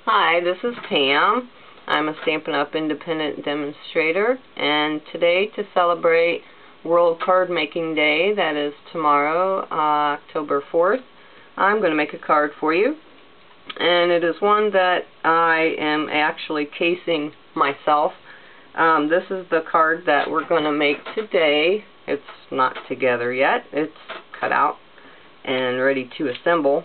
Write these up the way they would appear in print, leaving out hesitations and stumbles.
Hi, this is Pam. I'm a Stampin' Up! Independent demonstrator, and today, to celebrate World Card Making Day, that is tomorrow, October 4th, I'm going to make a card for you. And it is one that I am actually casing myself. This is the card that we're going to make today. It's not together yet. It's cut out and ready to assemble.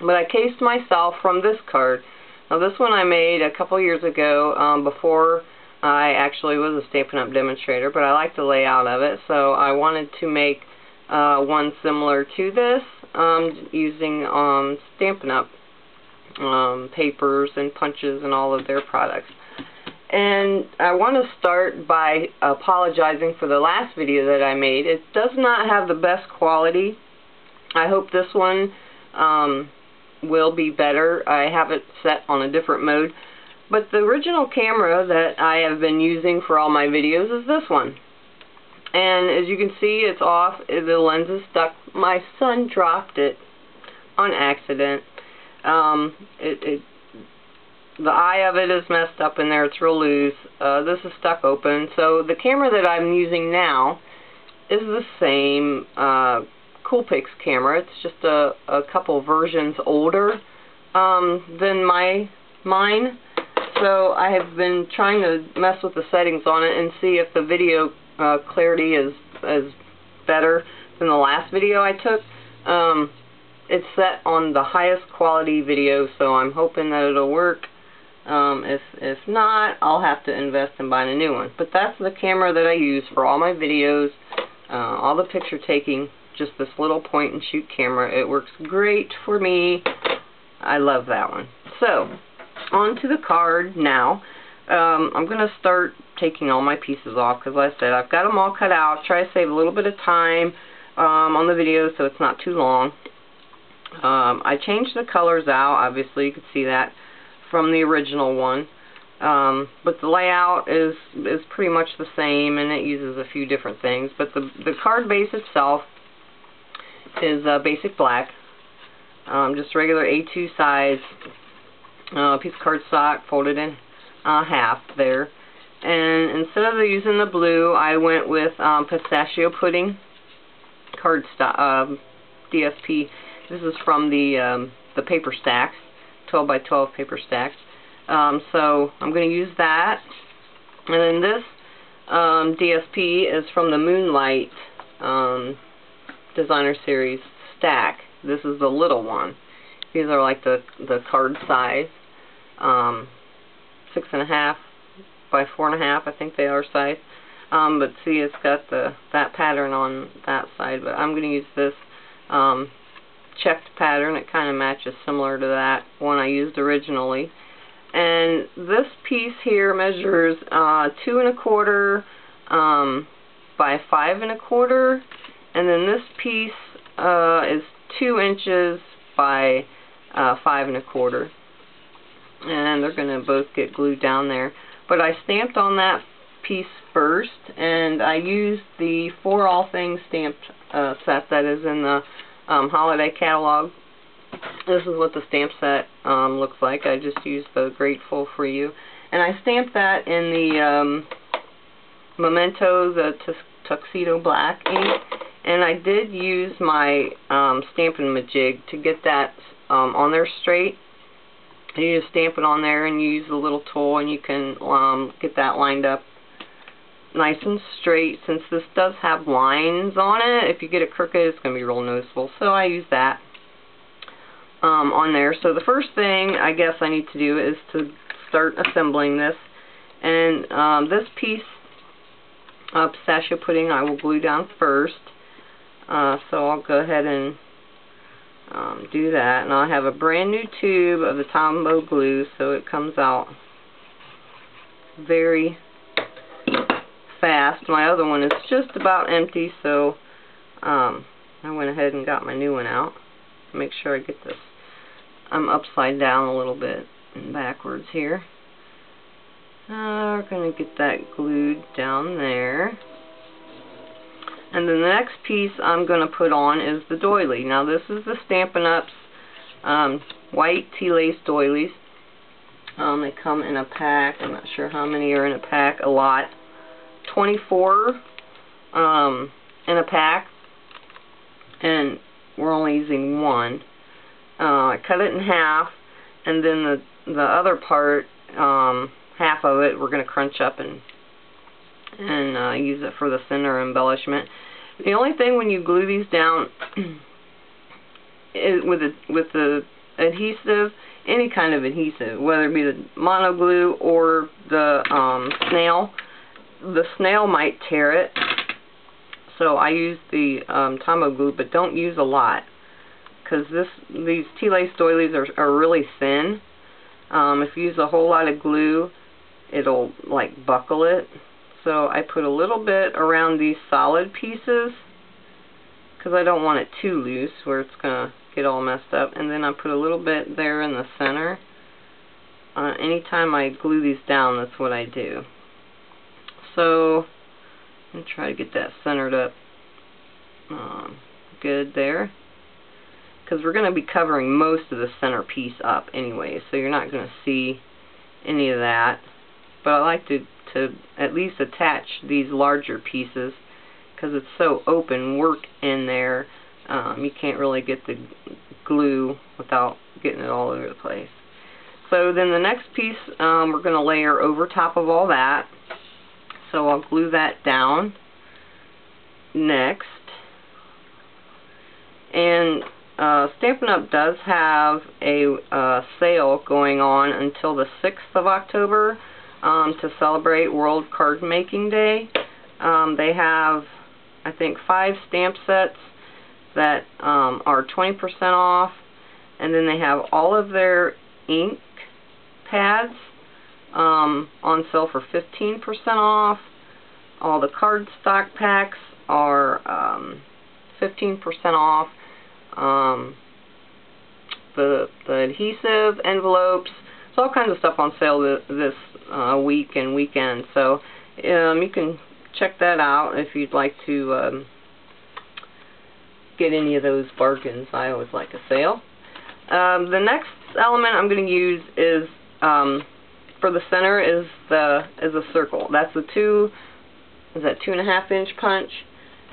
But I cased myself from this card. Now this one I made a couple years ago, before I actually was a Stampin' Up! Demonstrator, but I like the layout of it, so I wanted to make one similar to this, using Stampin' Up! Papers and punches and all of their products. And I want to start by apologizing for the last video that I made. It does not have the best quality. I hope this one will be better. I have it set on a different mode, but the original camera that I have been using for all my videos is this one, and as you can see, it's off. The lens is stuck. My son dropped it on accident. The eye of it is messed up in there. It's real loose. This is stuck open. So the camera that I'm using now is the same Coolpix camera. It's just a couple versions older than mine. So I have been trying to mess with the settings on it and see if the video clarity is better than the last video I took. It's set on the highest quality video, so I'm hoping that it'll work. If not, I'll have to invest in buying a new one. But that's the camera that I use for all my videos, all the picture taking. Just this little point and shoot camera. It works great for me. I love that one. So, on to the card now. I'm going to start taking all my pieces off, because like I said, I've got them all cut out. Try to save a little bit of time on the video so it's not too long. I changed the colors out. Obviously you could see that from the original one. But the layout is pretty much the same, and it uses a few different things. But the card base itself is basic black, just regular A2 size piece of cardstock folded in half there. And instead of using the blue, I went with pistachio pudding cardstock, DSP. This is from the paper stacks, 12 by 12 paper stacks. So I'm going to use that. And then this DSP is from the Moonlight Designer Series stack. This is the little one. These are like the card size, 6.5 by 4.5, I think they are size. But see, it's got that pattern on that side. But I'm going to use this checked pattern. It kind of matches similar to that one I used originally. And this piece here measures 2.25 by 5.25. And then this piece is 2 inches by 5.25, and they're going to both get glued down there. But I stamped on that piece first, and I used the For All Things stamped set that is in the holiday catalog. This is what the stamp set looks like. I just used the Grateful for You, and I stamped that in the Memento, the Tuxedo Black ink. And I did use my Stampin' Majig to get that on there straight. You just stamp it on there and use the little tool, and you can get that lined up nice and straight. Since this does have lines on it, if you get it crooked, it's going to be real noticeable. So I use that on there. So the first thing I guess I need to do is to start assembling this. And this piece of pistachio pudding I will glue down first. So I'll go ahead and do that, and I'll have a brand new tube of the Tombow glue, so it comes out very fast. My other one is just about empty, so I went ahead and got my new one out. Make sure I get this. I'm upside down a little bit and backwards here. We're going to get that glued down there. And then the next piece I'm going to put on is the doily. Now this is the Stampin' Up's white tea lace doilies. They come in a pack. I'm not sure how many are in a pack. A lot. 24 in a pack, and we're only using one. I cut it in half, and then the other part, half of it, we're going to crunch up and use it for the center embellishment. The only thing when you glue these down is with the adhesive, any kind of adhesive, whether it be the mono glue or the snail might tear it. So I use the Tomo glue, but don't use a lot, because these tea lace doilies are really thin. If you use a whole lot of glue, it'll like buckle it. So I put a little bit around these solid pieces, because I don't want it too loose where it's going to get all messed up. And then I put a little bit there in the center. Anytime I glue these down, that's what I do. So I'm going to try to get that centered up good there, because we're going to be covering most of the center piece up anyway, so you're not going to see any of that. But I like to at least attach these larger pieces, because it's so open work in there. You can't really get the glue without getting it all over the place. So then the next piece we're going to layer over top of all that. So I'll glue that down next. And Stampin' Up! Does have a sale going on until the 6th of October to celebrate World Card Making Day. They have, I think, 5 stamp sets that are 20% off, and then they have all of their ink pads on sale for 15% off. All the cardstock packs are 15% off. The adhesive envelopes, it's all kinds of stuff on sale this week and weekend. So you can check that out if you'd like to get any of those bargains. I always like a sale. The next element I'm going to use is for the center is a circle. That's the 2.5 inch punch.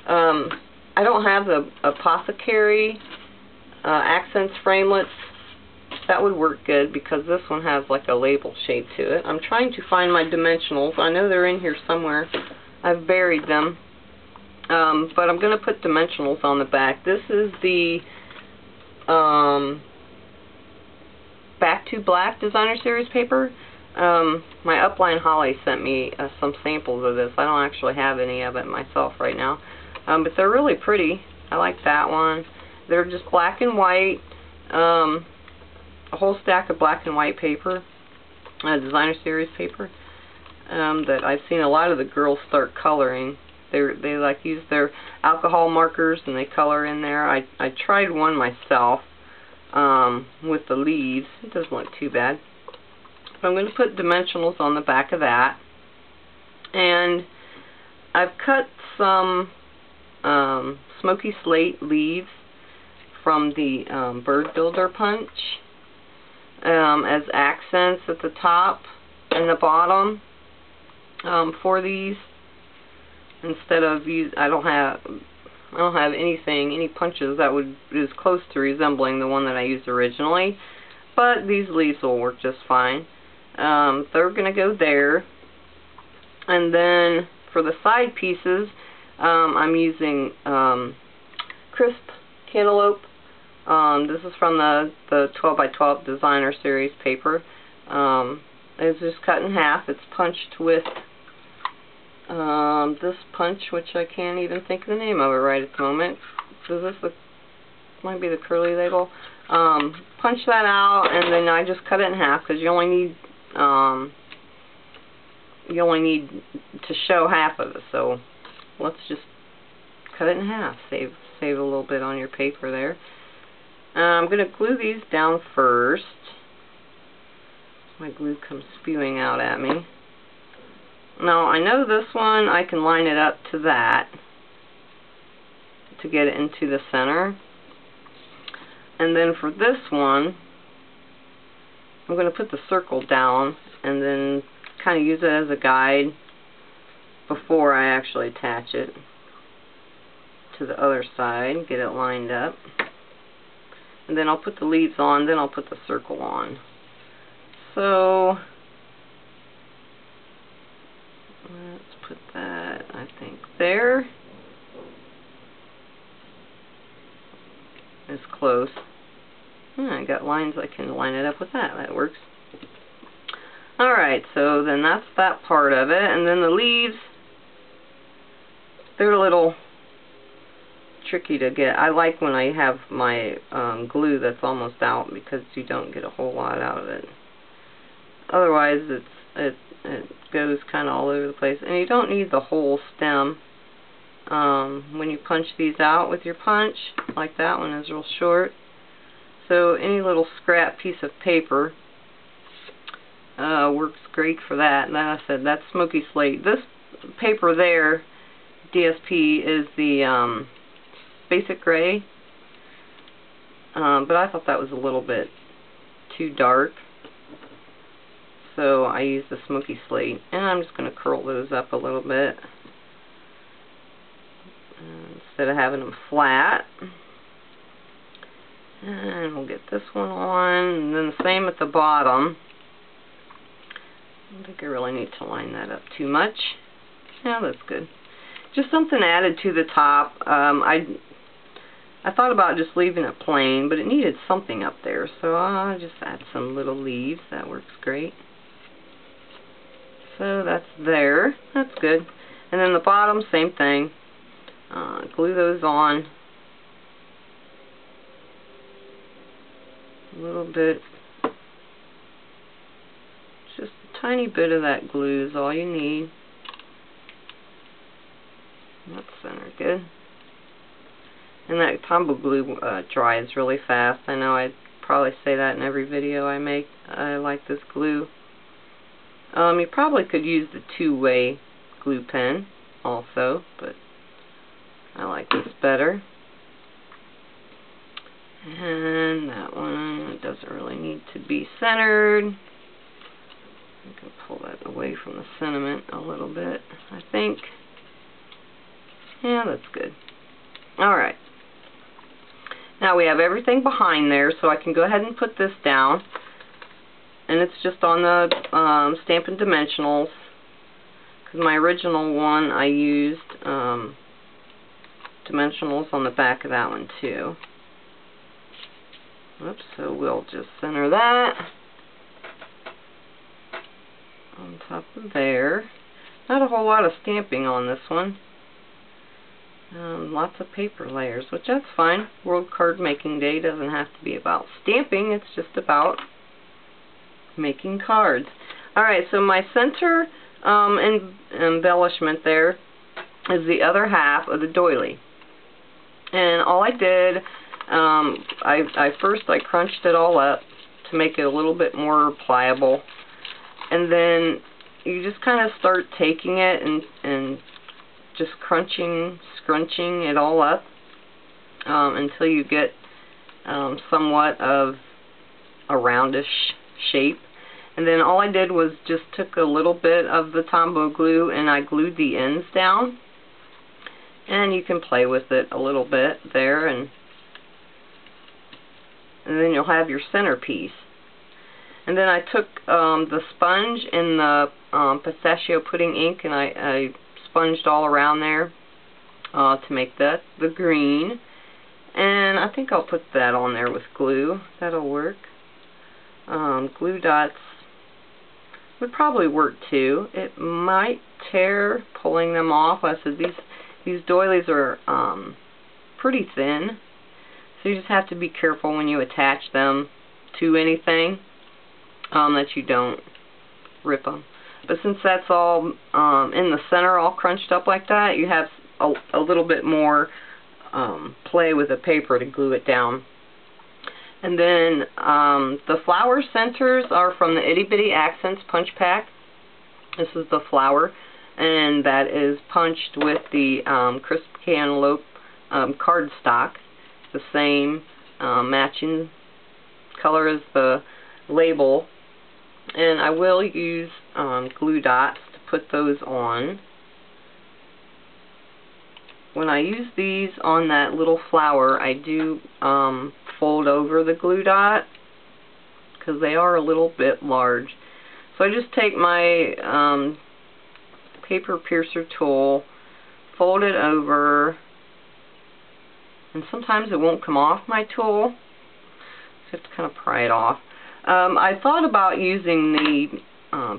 I don't have the Apothecary accents framelits. That would work good, because this one has like a label shape to it. I'm trying to find my dimensionals. I know they're in here somewhere. I've buried them. But I'm going to put dimensionals on the back. This is the Back to Black Designer Series paper. My upline Holly sent me some samples of this. I don't actually have any of it myself right now. But they're really pretty. I like that one. They're just black and white. A whole stack of black and white paper. Designer Series paper. That I've seen a lot of the girls start coloring. They like use their alcohol markers and they color in there. I tried one myself with the leaves. It doesn't look too bad. But I'm going to put dimensionals on the back of that. And I've cut some smoky slate leaves from the Bird Builder punch as accents at the top and the bottom for these. Instead of I don't have any punches that is close to resembling the one that I used originally, but these leaves will work just fine. They're going to go there, and then for the side pieces, I'm using crisp cantaloupe. This is from the 12 by 12 Designer Series paper. It's just cut in half. It's punched with this punch, which I can't even think of the name of it right at the moment. So this might be the curly label. Punch that out, and then I just cut it in half, because you only need to show half of it. So let's just cut it in half. Save a little bit on your paper there. I'm going to glue these down first. My glue comes spewing out at me. Now, I know this one, I can line it up to that to get it into the center. And then for this one, I'm going to put the circle down and then kind of use it as a guide before I actually attach it to the other side, get it lined up. And then I'll put the leaves on, then I'll put the circle on. So let's put that, I think, there. It's close. I got lines, I can line it up with that. That works. Alright, so then that's that part of it. And then the leaves, they're a little tricky to get. I like when I have my glue that's almost out because you don't get a whole lot out of it. Otherwise, it goes kind of all over the place. And you don't need the whole stem. When you punch these out with your punch, like that one is real short. So any little scrap piece of paper works great for that. And like I said, that's smoky slate. This paper there, DSP, is the basic gray. But I thought that was a little bit too dark. So I used the smoky slate. And I'm just going to curl those up a little bit instead of having them flat. And we'll get this one on, and then the same at the bottom. I don't think I really need to line that up too much. Yeah, that's good. Just something added to the top. I thought about just leaving it plain, but it needed something up there, so I'll just add some little leaves. That works great. So that's there. That's good. And then the bottom, same thing. Glue those on. A little bit. Just a tiny bit of that glue is all you need. That's center good. And that Tombow glue dries really fast. I know I probably say that in every video I make. I like this glue. You probably could use the two-way glue pen also, but I like this better. And that one doesn't really need to be centered. I can pull that away from the sentiment a little bit, I think. Yeah, that's good. Alright. Now we have everything behind there, so I can go ahead and put this down. And it's just on the Stampin' Dimensionals. Because my original one, I used dimensionals on the back of that one too. Oops, so we'll just center that on top of there. Not a whole lot of stamping on this one. Lots of paper layers, which that's fine. World Card Making Day doesn't have to be about stamping, it's just about making cards. Alright, so my center embellishment there is the other half of the doily. And all I did, first I crunched it all up to make it a little bit more pliable. And then you just kind of start taking it and just scrunching it all up until you get somewhat of a roundish shape. And then all I did was just took a little bit of the Tombow glue and I glued the ends down. And you can play with it a little bit there, and then you'll have your centerpiece. And then I took the sponge and the pistachio pudding ink, and I sponged all around there to make that the green. And I think I'll put that on there with glue. That'll work. Glue dots would probably work too. It might tear pulling them off. I said these doilies are pretty thin, so you just have to be careful when you attach them to anything that you don't rip them. But since that's all in the center, all crunched up like that, you have a little bit more play with the paper to glue it down. And then the flower centers are from the Itty Bitty Accents Punch Pack. This is the flower, and that is punched with the Crisp Cantaloupe cardstock, the same matching color as the label And I will use glue dots to put those on. When I use these on that little flower, I do fold over the glue dot because they are a little bit large. So I just take my paper piercer tool, fold it over, and sometimes it won't come off my tool, so I have to kind of pry it off. I thought about using the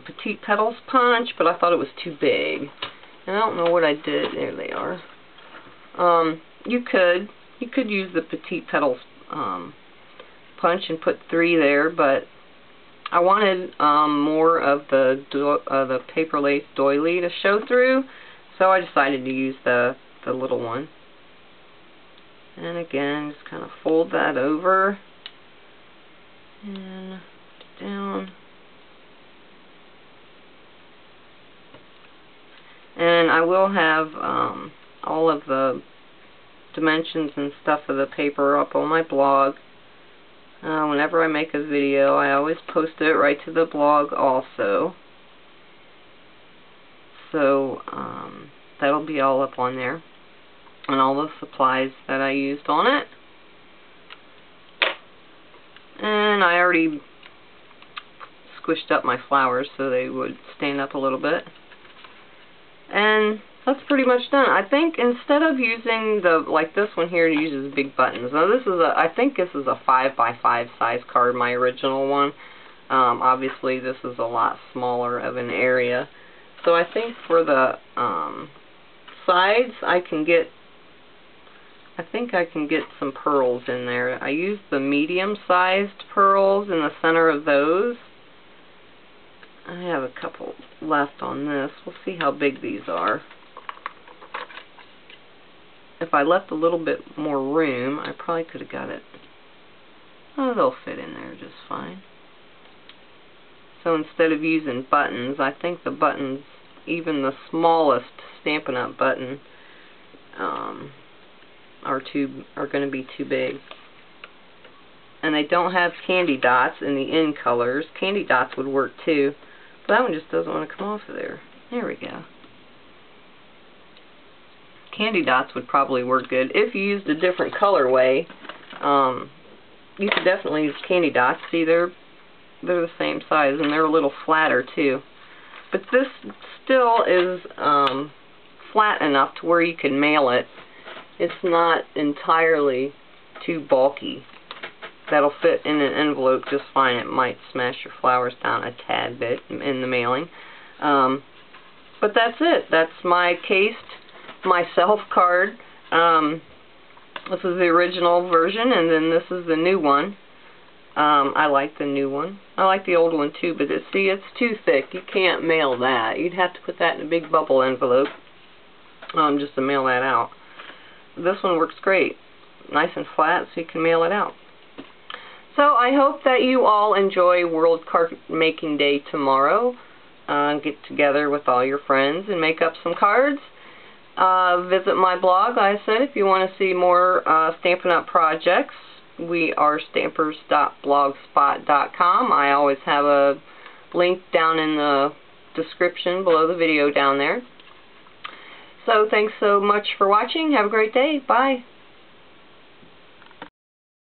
Petite Petals punch, but I thought it was too big. And I don't know what I did. There they are. You could use the Petite Petals punch and put 3 there, but I wanted more of the paper lace doily to show through, so I decided to use the little one. And again, just kind of fold that over and down. And I will have all of the dimensions and stuff of the paper up on my blog. Whenever I make a video, I always post it right to the blog also. So that'll be all up on there, and all the supplies that I used on it. And I already squished up my flowers so they would stand up a little bit. And that's pretty much done. I think instead of using like this one here, it uses big buttons. Now this is I think this is a 5x5 size card, my original one. Obviously this is a lot smaller of an area. So I think for the sides I think I can get some pearls in there. I used the medium-sized pearls in the center of those. I have a couple left on this. We'll see how big these are. If I left a little bit more room, I probably could have got it. Oh, they'll fit in there just fine. So instead of using buttons, I think the buttons, even the smallest Stampin' Up! Button, are going to be too big. And they don't have candy dots in the end colors. Candy dots would work too, but that one just doesn't want to come off of there. There we go. Candy dots would probably work good. If you used a different colorway, you could definitely use candy dots. See, they're the same size, and they're a little flatter too. But this still is flat enough to where you can mail it. It's not entirely too bulky. That'll fit in an envelope just fine. It might smash your flowers down a tad bit in the mailing. But that's it. That's my cased myself card. This is the original version, and then this is the new one. I like the new one. I like the old one too, but see, it's too thick. You can't mail that. You'd have to put that in a big bubble envelope just to mail that out. This one works great. Nice and flat, so you can mail it out. So I hope that you all enjoy World Card Making Day tomorrow. Get together with all your friends and make up some cards. Visit my blog, like I said, if you want to see more Stampin' Up! Projects. We are stampers.blogspot.com. I always have a link down in the description below the video down there. So thanks so much for watching. Have a great day. Bye.